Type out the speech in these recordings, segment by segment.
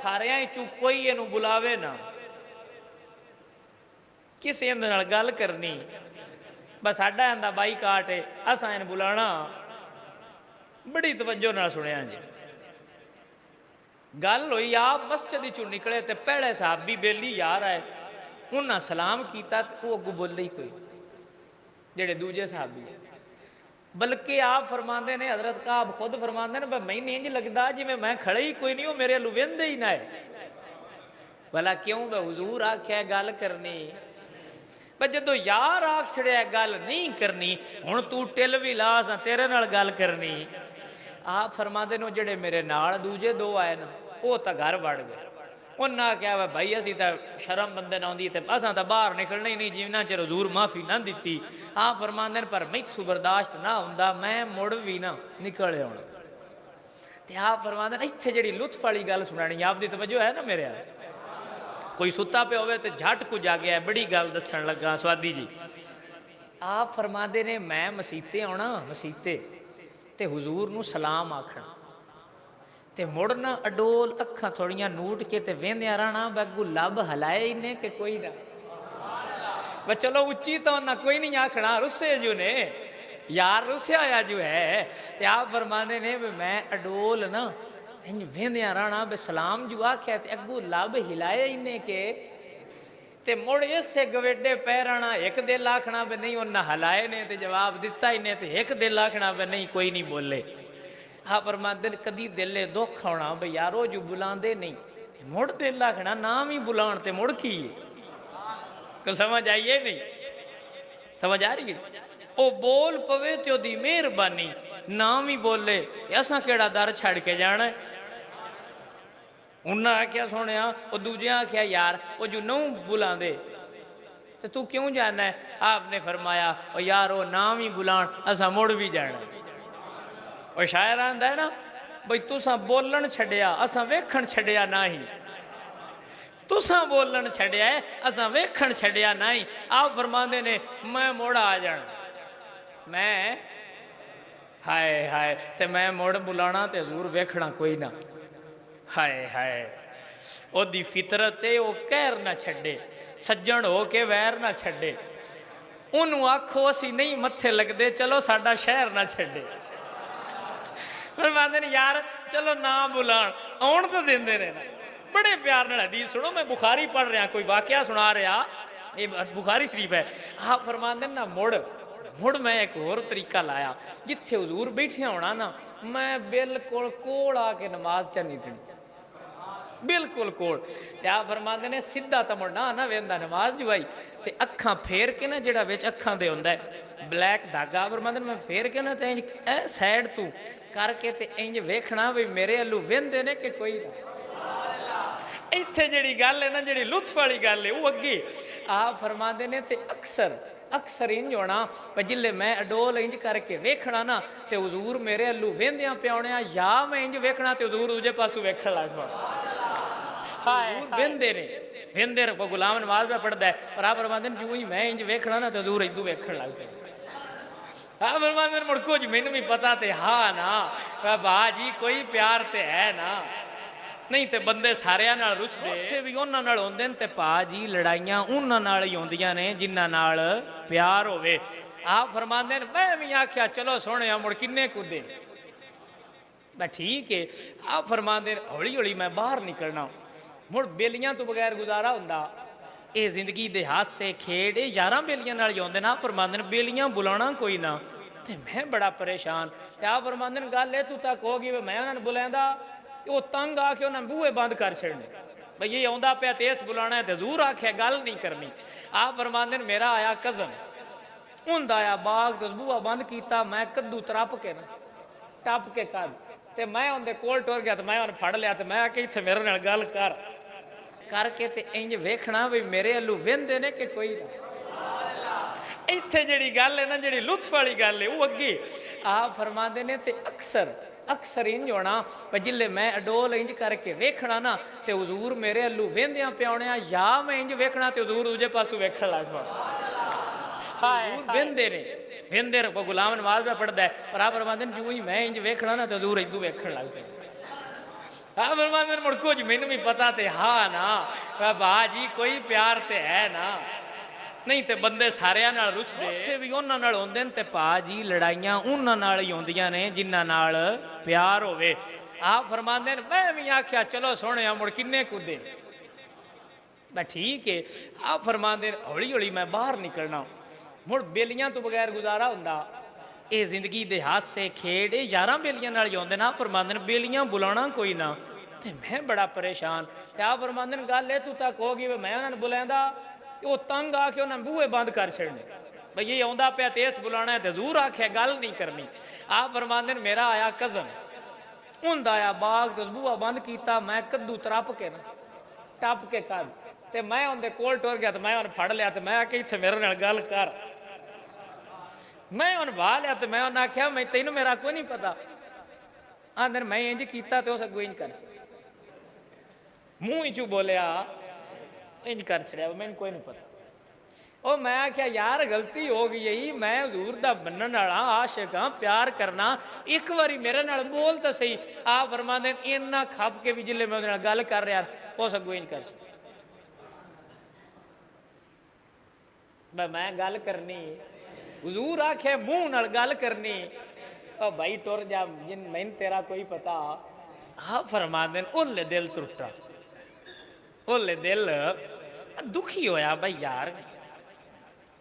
सारियां चों कोई इहनूं बुलावे ना, किसी इहदे नाल गल करनी, बस साडा इहदा बाईकाट है, असां इहनूं बुलाना। बड़ी तवज्जो नाल सुनिया जी। गल होई आप मस्जिद चों निकले तो पहले सहाबी बेली यार आए, उन्हें सलाम किया तो वो अगों बोले ही कोई, जेड़े दूजे सहाबी। बल्कि आप फरमाते ने, हजरत का आप खुद फरमाते ने, मैनूं इंज लगदा जिवें मैं खड़े ही कोई नहीं, वो मेरे अल्लू वेंदे ही ना है। भला क्यों? वे हुजूर आख्या गल करनी, पर जदों यार आख छड़िया गल नहीं करनी, हुण तू टिल भी ला सा तेरे नाल गल करनी। आप फरमाते ने जेड़े मेरे नाल दूजे दो आए ना, वो तो घर वड़ गए। उन्हें आख्या वा भाई असी तो शर्म बंदे ना आती, असा तो बाहर निकलना ही नहीं जिन्ना चिर हजूर माफ़ी ना दी। आप फरमाते ने पर मैथू बर्दाश्त ना होंदा, मैं मुड़ भी ना निकल आना। तो आप फरमाते ने इत्थे जिहड़ी लुत्फ वाली गल सुनानी, आपकी तवज्जो है ना मेरे? कोई सुता पे होवे तो झट को जागया, बड़ी गल दसन लगा स्वादी जी। आप फरमाते ने मैं मसीते आना, मसीते ते हुजूर नूं सलाम आखना, ते मुड़ना अडोल अखा थोड़ियां नूट के ते वेंदिया रहना, बगू लब हलाए इन्हें के कोई ना। बस चलो उच्ची तो ना कोई नहीं आखना, रुस्से जो ने यार रुस्या आया जो है। ते आप फरमाते ने मैं अडोल ना इंज वेंदिया रहना, बे सलाम जो आख्या ते अगू लब हिलाए इन्हें के, ते मुड़ इसे गवेडे पैराना, एक दिल आखना भी नहीं उन्हें हलाए ने ते जवाब दिता इन्हें, ते एक दिल आखना भी नहीं कोई नहीं बोले। आप फरमाते ने कदी दिले दुख आना भी यारो जो बुलाते नहीं, मुड़ दिल आखना नाम ही बुलाण ते मुड़ की है। समझ आइए नहीं? समझ आ रही है? वो बोल पवे तो ओदी मेहरबानी, नाम ही बोले ते असां केड़ा दर छड़ के जाना है। उन्हें आख्या सुने, वो दूजे आख्या यार वो जो नूं बुलाते तो तू क्यों जाना है? आपने फरमाया ओ यार वो नाम ही बुलाण, असा मुड़ भी जाना। और शायर आंदा है ना बई तुसा बोलन छड़िया असा वेखण छड़िया ना ही, तुसा बोलन छड़िया है असा वेखण छड़िया ना ही। आप फरमाते ने मैं मुड़ आ जाना, मैं हाय हाय ते मैं मुड़ बुलाना ते हजूर वेखना कोई ना। हाय हाय ओदी फितरत है वो कहर ना छड़े, सज्जन हो के वैर ना छड़े। उन्होंने आखो असी नहीं मत्थे लगते, चलो साडा शहर ना छड़े। फरमाते ने यार चलो ना बुलान, आउण तो देंदे ने ना। बड़े प्यार नाल हदीस सुनो, मैं बुखारी पढ़ रहा, कोई वाकया सुना रहा, ये बुखारी शरीफ है। आप फरमाते ना मुड़ मुड़ मैं एक होर तरीका लाया, जिथे हजूर बैठे होना ना मैं बिल्कुल कोल आके नमाज च नहीं देनी, बिल्कुल कोल। आप फरमाते ने सीधा तो मुड़ना ना वेंदा नमाज जुआई, ते अखा फेर के ना जेड़ा विच अखा दे हुंदा है ब्लैक धागा, फरमाते मैं फेर के ना ते इंज साइड तू करके ते इंज वेखना भी मेरे अल्लू वेंदे ने कि कोई ना। इत्थे जिहड़ी गल है ना, जिहड़ी लुत्फ वाली गल है वो अगे आप फरमाते ने, ते अक्सर अक्सर इंज होना जिले मैं अडोल इंज करके वेखना ना ते हजूर मेरे अल्लू वेंदिया प्याने, या मैं इंज वेखना ते हजूर दूजे पासों वेखण लग पा। वेंदे ने वेंदे गुलाम नमाज पे पढ़ता है, पर आप फरमाते ने जो ही मैं इंज वेखना ना तो हजूर इदू वेखण लग पे। आप फरमाते ने मुड़को जी मैनू भी पता ते हाँ ना भाजी कोई प्यार ते है ना, नहीं तो बंदे सारियां नाल रुसदे भी उन्हां नाल होंदे ने, ते भाजी लड़ाइयां उन्हां नाल ही होंदियां ने जिन्हां नाल प्यार होवे। आप फरमाते ने मैं भी आख्या चलो सोहणे मुड़ किन्ने कूदे, मैं ठीक है। आप फरमाते हौली हौली मैं बाहर निकलना, मुड़ बेलियां तो बगैर गुजारा हुंदा, ये जिंदगी दे हासे खेड यारां बेलियां नाल ही होंदे ना। फरमाते ने बेलियां बुलाना कोई ना, ते मैं बड़ा परेशान। आप फरमाते ने गल तू तक होगी मैं उन्होंने बुलांदा, वो तंग आके उन्हें बूहे बंद कर छड़ने, भाई ये आंदा पिया ते इस बुलाना है, ते हजूर आख्या गल नहीं करनी। आप फरमाते ने मेरा आया कजन, उनका आया बाग तो बूहा बंद किया, मैं कद्दू तरप के ना टप के कद ते मैं उनके कोल टुर गया, तो मैं उन्हें फड़ लिया, तो मैं आके इत्थे मेरे नाल गल कर करके ते इंज वेखना भी मेरे अल्लू वेंदे ने कि कोई ना। इत्थे जिहड़ी गल है ना, जिहड़ी लुत्फ वाली गल है वो अगे आप फरमाते ने, ते अक्सर अक्सर इंज होना जिले मैं अडोल इंज करके वेखना ना ते हजूर मेरे अल्लू वेंदिया प्याने, या मैं इंज वेखना ते हजूर दूजे पासों वेखण लग पा। वेंदे ने वेंदे गुलाम नमाज पे पढ़ता है, पर आप फरमाते ने जो ही मैं इंज वेखना ना तो हजूर इदू वेखण लग पे। हाँ फरमाते मुड़ कुछ मैनू भी पता ते हाँ ना भाजी कोई प्यार ते है ना नहीं तो बंदे सारिਆਂ ਨਾਲ ਰੁੱਸਦੇ ਉਸੇ ਵੀ ਉਹਨਾਂ ਨਾਲ ਹੁੰਦੇ ਨੇ ਤੇ ਭਾਜੀ ਲੜਾਈਆਂ ਉਹਨਾਂ ਨਾਲ ਹੀ ਹੁੰਦੀਆਂ ਨੇ ਜਿਨ੍ਹਾਂ ਨਾਲ ਪਿਆਰ ਹੋਵੇ ਆਪ ਫਰਮਾਉਂਦੇ ਨੇ ਮੈਂ ਵੀ ਆਖਿਆ ਚਲੋ ਸੋਹਣਿਆ ਮੁੜ ਕਿੰਨੇ ਕੁੱਦੇ ਮੈਂ ਠੀਕ ਹੈ ਆਪ ਫਰਮਾਉਂਦੇ ਨੇ ਹੌਲੀ ਹੌਲੀ ਮੈਂ ਬਾਹਰ ਨਿਕਲਣਾ ਮੁੜ ਬੇਲੀਆਂ ਤੋਂ ਬਗੈਰ ਗੁਜ਼ਾਰਾ ਹੁੰਦਾ ਇਹ ਜ਼ਿੰਦਗੀ ਦੇ ਹਾਸੇ ਖੇਡ ਇਹ ਯਾਰਾਂ ਬੇਲੀਆਂ ਨਾਲ ਹੀ ਹੁੰਦੇ ਨਾ ਫਰਮਾਉਂਦੇ ਨੇ ਬੇਲੀਆਂ ਬੁਲਾਉਣਾ ਕੋਈ ਨਾ ਤੇ ਮੈਂ ਬੜਾ ਪਰੇਸ਼ਾਨ ਤੇ ਆਪ ਫਰਮਾਉਂਦੇ ਨੇ ਗੱਲ ਇਹ ਤੂੰ ਤੱਕ ਹੋ ਗਈ ਵੀ ਮੈਂ ਉਹਨਾਂ ਨੂੰ ਬੁਲਾਉਂਦਾ ਉਹ ਤੰਗ ਆ ਕੇ ਉਹਨਾਂ ਬੂਹੇ ਬੰਦ ਕਰ ਛੱਡਨੇ ਬਈ ਇਹ ਆਉਂਦਾ ਪਿਆ ਤੇ ਇਸ ਬੁਲਾਣਾ ਤੇ ਜ਼ਰੂਰ ਆਖਿਆ ਗੱਲ ਨਹੀਂ ਕਰਨੀ ਆਪ ਫਰਮਾਉਂਦੇ ਨੇ ਮੇਰਾ ਆਇਆ ਕਜ਼ਨ ਹੁੰਦਾ ਆਇਆ ਬਾਗ ਤੇ ਬੂਹਾ ਬੰਦ ਕੀਤਾ ਮੈਂ ਕੱਦੂ ਤਰਪ ਕੇ ਨਾ ਟੱਪ ਕੇ ਕੱਦ ਤੇ ਮੈਂ ਉਹਦੇ ਕੋਲ ਟੁਰ ਗਿਆ ਤੇ ਮੈਂ ਉਹਨੂੰ ਫੜ ਲਿਆ ਤੇ ਮੈਂ ਕਿ ਇੱਥੇ ਮੇਰੇ ਨਾਲ ਗੱਲ ਕਰ ਮੈਂ ਉਹਨੂੰ ਬਾਹ ਲਿਆ ਤੇ ਮੈਂ ਉਹਨਾਂ ਆਖਿਆ ਮੈਂ ਤੈਨੂੰ ਮੇਰਾ ਕੋਈ ਨਹੀਂ ਪਤਾ ਆਂਦੇ ਮੈਂ ਇੰਜ ਕੀਤਾ ਤੇ ਉਸ ਅੱਗੋਂ ਇੰਜ ਕਰ ਮੂੰਹ ਚੋਂ ਬੋਲਿਆ इंज कर छड़िया मैंने कोई नहीं पता और मैं आख्या यार गलती हो गई यही मैं हजूर दा बनन वाला आशिक हाँ प्यार करना एक बारी मेरे नाल बोल तो सही आप फरमांदे इन्ना खप के भी जिले मैं उहदे नाल गल कर रहा हो सको इंज कर मैं गल करनी हजूर आख्या मुंह नाल गल करनी ओ भाई टुर जा जिन मैंने तेरा कोई पता आप फरमांदे ओले दिल टुटा ओले दिल दुखी होया भाई यार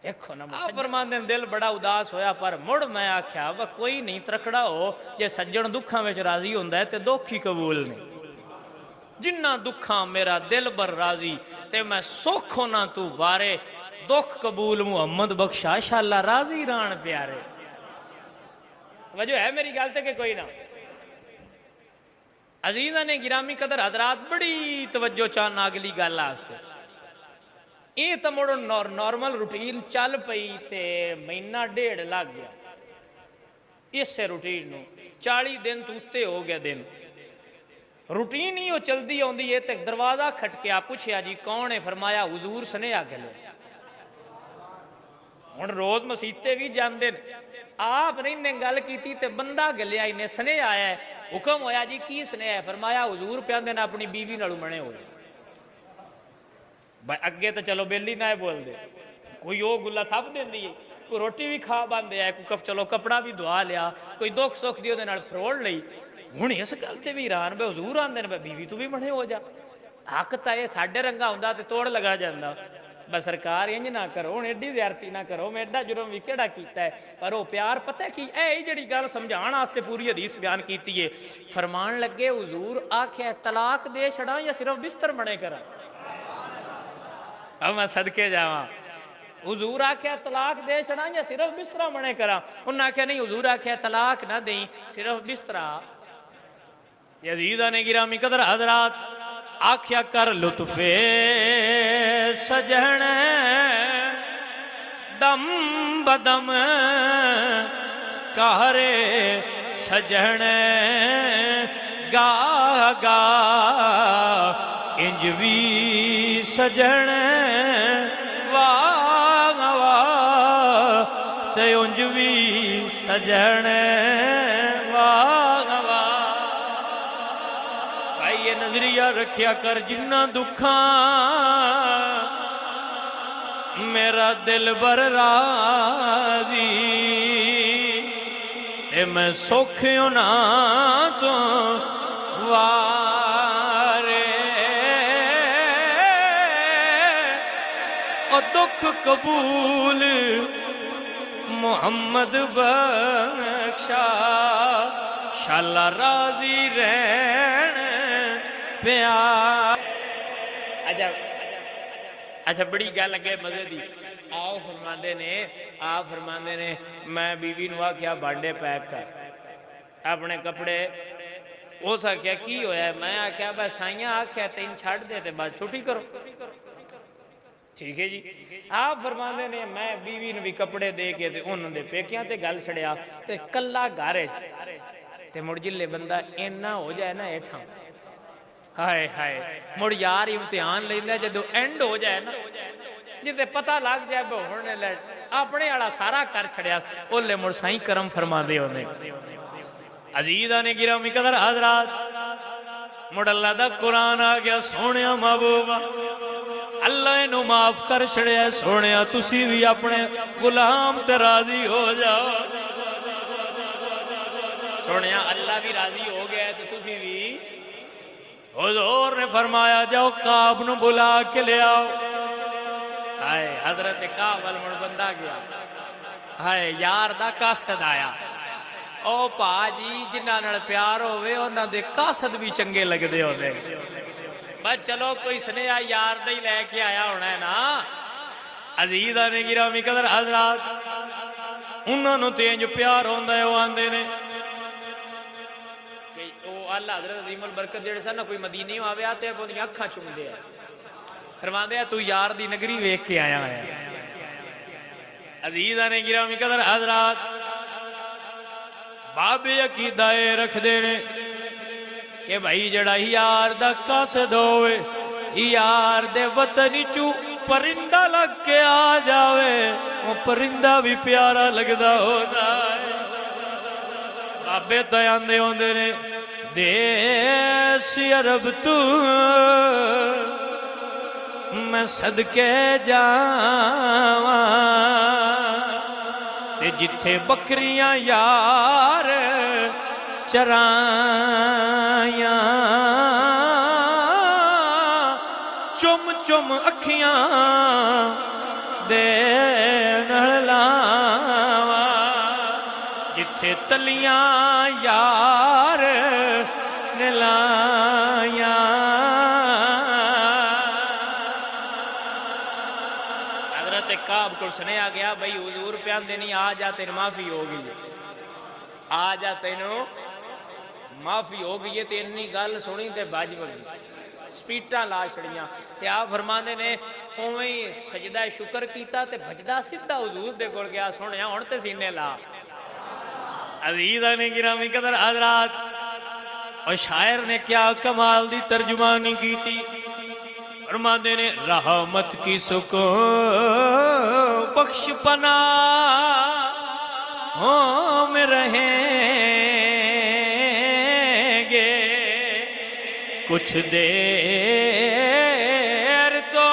देखो ना फरमाते दिल बड़ा उदास होया पर मुड़ मैं आख्या वह कोई नहीं त्रकड़ा हो जे सज्जन दुखा में राजी होंदा है ते दुख ही कबूल नहीं जिन्ना दुखा मेरा दिल बर राजी ते मैं सुख होना तू वारे दुख कबूल मुहम्मद बख्शा शाला राजी रान प्यारे वजह है मेरी गल ते कि कोई ना अजीज़ा ने गिरामी कदर हजरात बड़ी तवज्जो चाहना अगली गल आस्ते ये तो मुड़ नॉर्मल रूटीन चल पई ते महीना डेढ़ लग गया इस रूटीन नूं 40 दिन तो उत्ते हो गया दिन रूटीन ही वो चलती आउंदी है ते दरवाजा खटकिया पूछया जी कौन है फरमाया हुजूर सनेहा गले हुण रोज मसीते भी जांदे आप ने इन्हें गल की ते बंदा गलिया इन्हें स्नेह आया है हुक्म होया जी की स्नेह है फरमाया हुजूर प्यादे ने अपनी बीवी नालों मने हो अगे तो चलो बेली ना बोल दे कोई वो गुला थप देंदी है कोई रोटी भी खा बंद है कोई चलो कपड़ा भी धुआ लिया कोई दुख सुख दी उहदे नाल फरोड़ लई हुण इस गल ते भी हैरान बे हुजूर आंदे ने बीवी तू भी मने हो जा हक तां ये साडे रंगा हुंदा ते तोड़ लगा जांदा बस सरकार इंज ना करो हुण एडी ज़्यादती ना करो मैं एडा जुर्म भी केड़ा कीता है पर वो प्यार पता की ऐ जिहड़ी गल समझाण वास्ते पूरी हदीस बयान कीती है फरमान लगे हुजूर आख्या तलाक दे छड़ा या सिर्फ बिस्तर बने करा अब मैं सदके जावां हुजूर आख्या तलाक दे छड़ा या सिर्फ बिस्तरा बने करा उन्हें आख्या नहीं हुजूर आख्या तलाक ना दें सिर्फ बिस्तरा यजीदा ने गिरामी कदर हजरात आख्या कर लुत्फे सजण दम बदम कारे सजण गा गा इंज भी सजण वाह वाह ते उंज भी सजण वाह वाह ये नजरिया रखिया कर जिन्ना दुखा मेरा दिल बर राजी ते मैं सुख ना तो वारे और दुख कबूल मुहम्मद बख्शा शाला राजी रहन प्यार अच्छा अच्छा बड़ी गल अगे मजे दी आओ फरमाते ने आप फरमाते ने मैं बीवी नूं आख्या भांडे पैक कर अपने कपड़े उस आख्या की होया मैं आख्या बस साइयां आख्या तेन छड़ दे ते बस छुट्टी करो ठीक है जी आप फरमाते ने मैं बीवी नूं भी कपड़े दे के ते उन्हां दे पेकियां ते गल छड़िया ते कल्ला घर ते मुड़ जिले बंदा इन्ना हो जाए ना हेठां हाय हाय मुड़ यार इम्तिहान लेंदा जदों एंड हो जाए ना जिते पता लग जाए होने ले अपने वाला सारा कर छड़िया ओले मुड़ साईं करम फरमांदे होंदे अजीज़ा ने गिरामी कदर हजरात मुड़ अल्लाह दा कुरान आ गया, सोने महबूबा अल्लाह इनू माफ कर छड़िया, सोने तुसी भी अपने गुलाम ते राजी हो जाओ। सोने अल्लाह भी राजी हो गया तो तुसी भी। हुजूर ने फरमाया जाओ काब नू बुला के ले आओ। हाय हजरत काब वाल मुड़ बंदा गया, हाय यार दा कासद आया। ओ भाजी जिन्हां नाल प्यार होवे उन्हां दे कासद भी चंगे लगदे होंदे। बस चलो कोई स्नेहा यार दा ही लैके आया होना है ना। अजीज़ां ने गिरामी कदर हज़रात, उन्हां नूं ते इंज प्यार होंदा है, वो आंदे ने कि ओ अल्लाह हज़रत अज़ीमुल बरकत जिहड़े सन ना, कोई मदीने आवे ते ओहदियां अखां चूमदे आ, फरमांदे आ तू यार दी नगरी वेख के आया है। अजीज़ां ने गिरामी कदर हज़रात, बाबे अकीदा रखते ने कि भाई जड़ा यार दा कासद होवे, यार दे वतन चू परिंदा लग के आ जावे, वो परिंदा भी प्यारा लगदा होता है। बाबे तो आंदे होंदे ने देश अरब तू मैं सदके जावा, ते जिथे बकरियां यार चराया, चुम चुम अखियां दे नहलावा, जिथे तलियां यार नलाया। हजरत काब को सुनया गया भाई हुजूर प्यान देनी, आ जा तेरी माफी हो गई है, आ जा तेनों माफी हो गई है। तो इन्नी गल सुनी तो बज बगी, स्पीटा ला छड़ियां। ते आप फरमाते ने उवें ही सजदा शुक्र किया ते भजदा सीधा हुजूर दे कोल गया, सुनिया हुण ते सीने ला। अज़ीज़ां ने गिरामी कदर हज़रात, और शायर ने क्या कमाल दी तर्जुमानी की थी। फरमाते ने रहमत की सुकून बख्श पना हो में रहेंगे, कुछ देर तो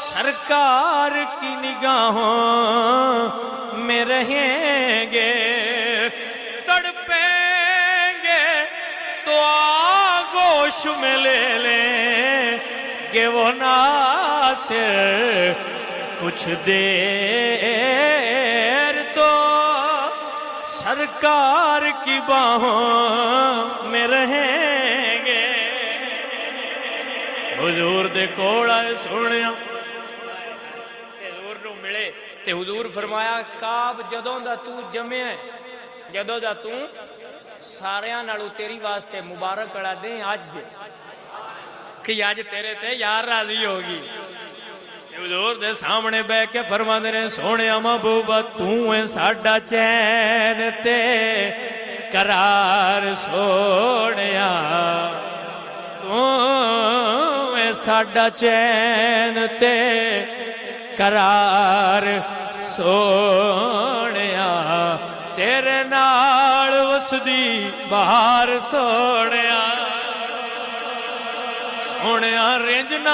सरकार की निगाहों में रहेंगे, तड़पेंगे तो आगोश में ले लेंगे वो नासिर, कुछ देर तो सरकार की बाहों में रहेंगे। हुजूर दे कोल आए सुनिया, हुजूर नूं मिले ते हुजूर फरमाया काब जदों दा तू जम्मिया, जदों दा तू सारियां नालों तेरी वास्ते मुबारक करा दे अज कि अज तेरे ते यार राजी होगी। हुजूर दे सामने बह के फरमांदे ने सोने महबूबा तू है साडा चैन ते करार, सोनिया तू है साडा चैन ते करार, सोनिया तेरे नाल वसदी बाहर, सोनिया सोनिया रेंज ना